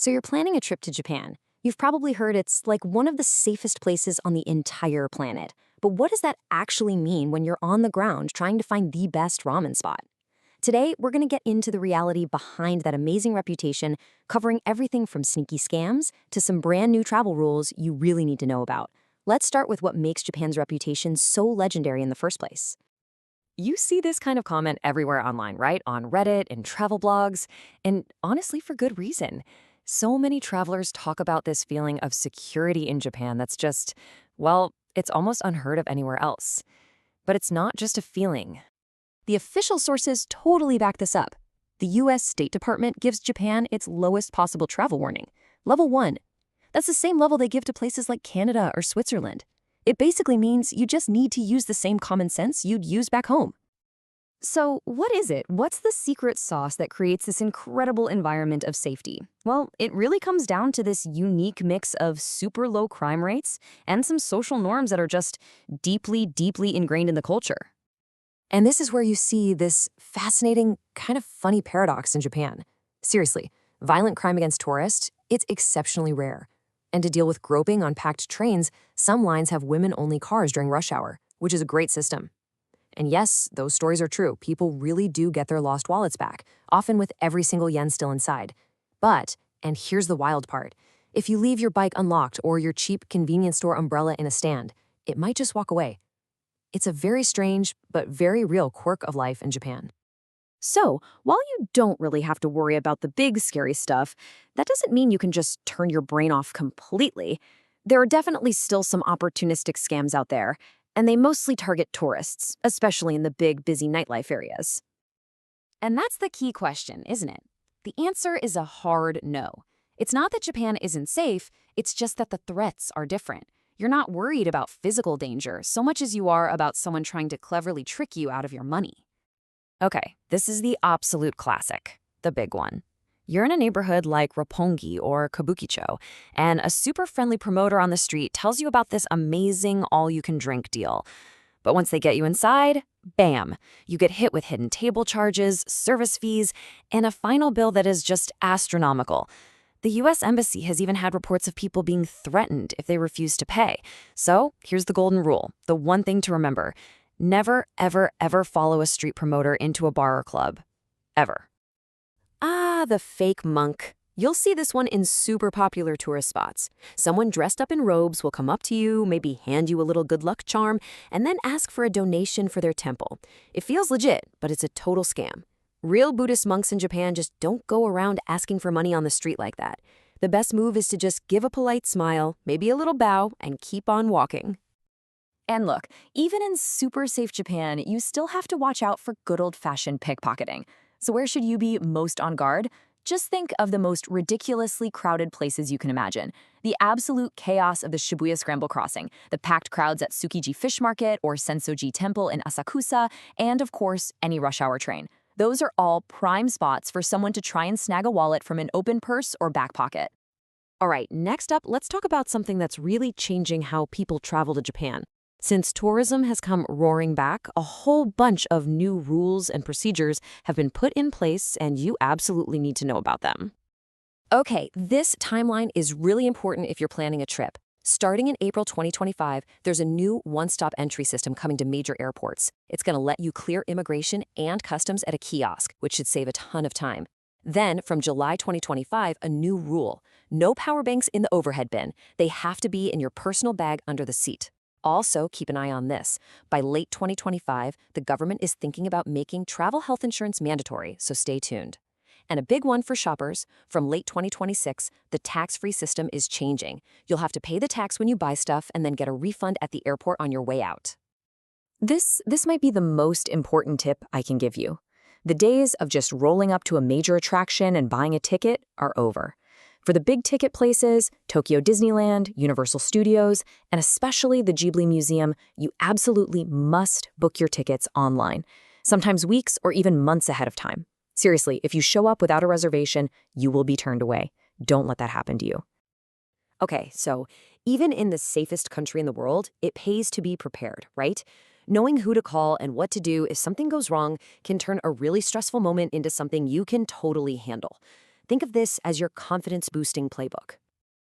So you're planning a trip to Japan. You've probably heard it's like one of the safest places on the entire planet. But what does that actually mean when you're on the ground trying to find the best ramen spot? Today, we're going to get into the reality behind that amazing reputation, covering everything from sneaky scams to some brand new travel rules you really need to know about. Let's start with what makes Japan's reputation so legendary in the first place. You see this kind of comment everywhere online, right? On Reddit and travel blogs, and honestly, for good reason. So many travelers talk about this feeling of security in Japan that's just, well, it's almost unheard of anywhere else. But it's not just a feeling. The official sources totally back this up. The US State Department gives Japan its lowest possible travel warning, level 1. That's the same level they give to places like Canada or Switzerland. It basically means you just need to use the same common sense you'd use back home. So what is it? What's the secret sauce that creates this incredible environment of safety? Well, it really comes down to this unique mix of super low crime rates and some social norms that are just deeply, deeply ingrained in the culture. And this is where you see this fascinating, kind of funny paradox in Japan. Seriously, violent crime against tourists, it's exceptionally rare. And to deal with groping on packed trains, some lines have women-only cars during rush hour, which is a great system. And yes, those stories are true. People really do get their lost wallets back, often with every single yen still inside. But, and here's the wild part, if you leave your bike unlocked or your cheap convenience store umbrella in a stand, it might just walk away. It's a very strange, but very real quirk of life in Japan. So, while you don't really have to worry about the big scary stuff, that doesn't mean you can just turn your brain off completely. There are definitely still some opportunistic scams out there, and they mostly target tourists, especially in the big, busy nightlife areas. And that's the key question, isn't it? The answer is a hard no. It's not that Japan isn't safe, it's just that the threats are different. You're not worried about physical danger so much as you are about someone trying to cleverly trick you out of your money. Okay, this is the absolute classic, the big one. You're in a neighborhood like Roppongi or Kabukicho, and a super friendly promoter on the street tells you about this amazing all-you-can-drink deal. But once they get you inside, bam, you get hit with hidden table charges, service fees, and a final bill that is just astronomical. The US Embassy has even had reports of people being threatened if they refuse to pay. So here's the golden rule, the one thing to remember. Never, ever, ever follow a street promoter into a bar or club. Ever. Ah, the fake monk. You'll see this one in super popular tourist spots. Someone dressed up in robes will come up to you, maybe hand you a little good luck charm, and then ask for a donation for their temple. It feels legit, but it's a total scam. Real Buddhist monks in Japan just don't go around asking for money on the street like that. The best move is to just give a polite smile, maybe a little bow, and keep on walking. And look, even in super safe Japan, you still have to watch out for good old-fashioned pickpocketing. So where should you be most on guard? Just think of the most ridiculously crowded places you can imagine. The absolute chaos of the Shibuya Scramble Crossing, the packed crowds at Tsukiji Fish Market or Sensoji Temple in Asakusa, and of course, any rush hour train. Those are all prime spots for someone to try and snag a wallet from an open purse or back pocket. All right, next up, let's talk about something that's really changing how people travel to Japan. Since tourism has come roaring back, a whole bunch of new rules and procedures have been put in place, and you absolutely need to know about them. Okay, this timeline is really important if you're planning a trip. Starting in April 2025, there's a new one-stop entry system coming to major airports. It's going to let you clear immigration and customs at a kiosk, which should save a ton of time. Then, from July 2025, a new rule. No power banks in the overhead bin. They have to be in your personal bag under the seat. Also, keep an eye on this. By late 2025, the government is thinking about making travel health insurance mandatory, so stay tuned. And a big one for shoppers, from late 2026, the tax-free system is changing. You'll have to pay the tax when you buy stuff and then get a refund at the airport on your way out. This might be the most important tip I can give you. The days of just rolling up to a major attraction and buying a ticket are over. For the big-ticket places, Tokyo Disneyland, Universal Studios, and especially the Ghibli Museum, you absolutely must book your tickets online, sometimes weeks or even months ahead of time. Seriously, if you show up without a reservation, you will be turned away. Don't let that happen to you. Okay, so even in the safest country in the world, it pays to be prepared, right? Knowing who to call and what to do if something goes wrong can turn a really stressful moment into something you can totally handle. Think of this as your confidence-boosting playbook.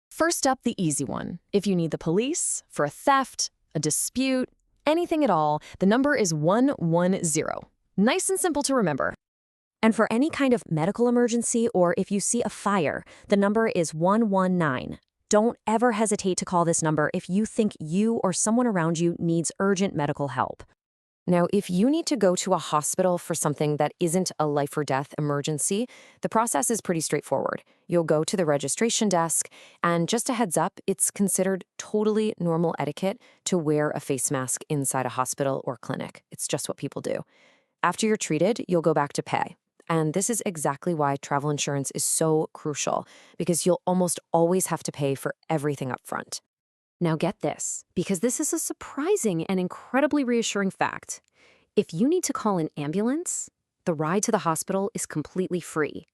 First up, the easy one. If you need the police, for a theft, a dispute, anything at all, the number is 110. Nice and simple to remember. And for any kind of medical emergency or if you see a fire, the number is 119. Don't ever hesitate to call this number if you think you or someone around you needs urgent medical help. Now, if you need to go to a hospital for something that isn't a life or death emergency, the process is pretty straightforward. You'll go to the registration desk, and just a heads up, it's considered totally normal etiquette to wear a face mask inside a hospital or clinic. It's just what people do. After you're treated, you'll go back to pay. And this is exactly why travel insurance is so crucial, because you'll almost always have to pay for everything up front. Now get this, because this is a surprising and incredibly reassuring fact. If you need to call an ambulance, the ride to the hospital is completely free.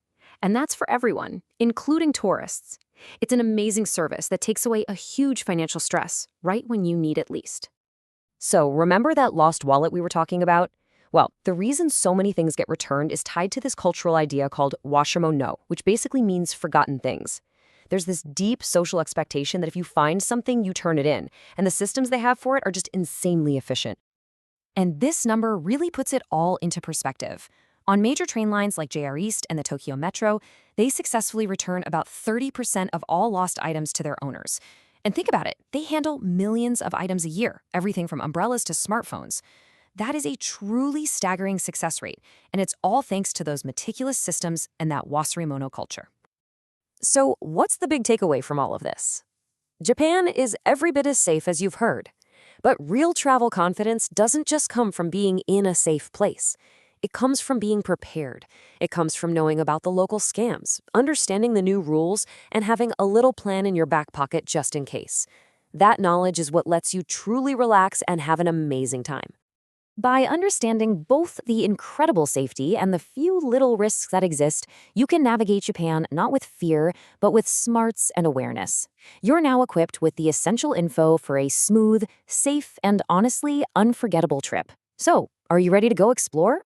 And that's for everyone, including tourists. It's an amazing service that takes away a huge financial stress right when you need it least. So remember that lost wallet we were talking about? Well, the reason so many things get returned is tied to this cultural idea called washirmo no, which basically means forgotten things. There's this deep social expectation that if you find something, you turn it in, and the systems they have for it are just insanely efficient. And this number really puts it all into perspective. On major train lines like JR East and the Tokyo Metro, they successfully return about 30% of all lost items to their owners. And think about it, they handle millions of items a year, everything from umbrellas to smartphones. That is a truly staggering success rate, and it's all thanks to those meticulous systems and that wasarimono culture. So what's the big takeaway from all of this? Japan is every bit as safe as you've heard. But real travel confidence doesn't just come from being in a safe place. It comes from being prepared. It comes from knowing about the local scams, understanding the new rules, and having a little plan in your back pocket just in case. That knowledge is what lets you truly relax and have an amazing time. By understanding both the incredible safety and the few little risks that exist, you can navigate Japan not with fear, but with smarts and awareness. You're now equipped with the essential info for a smooth, safe, and honestly unforgettable trip. So, are you ready to go explore?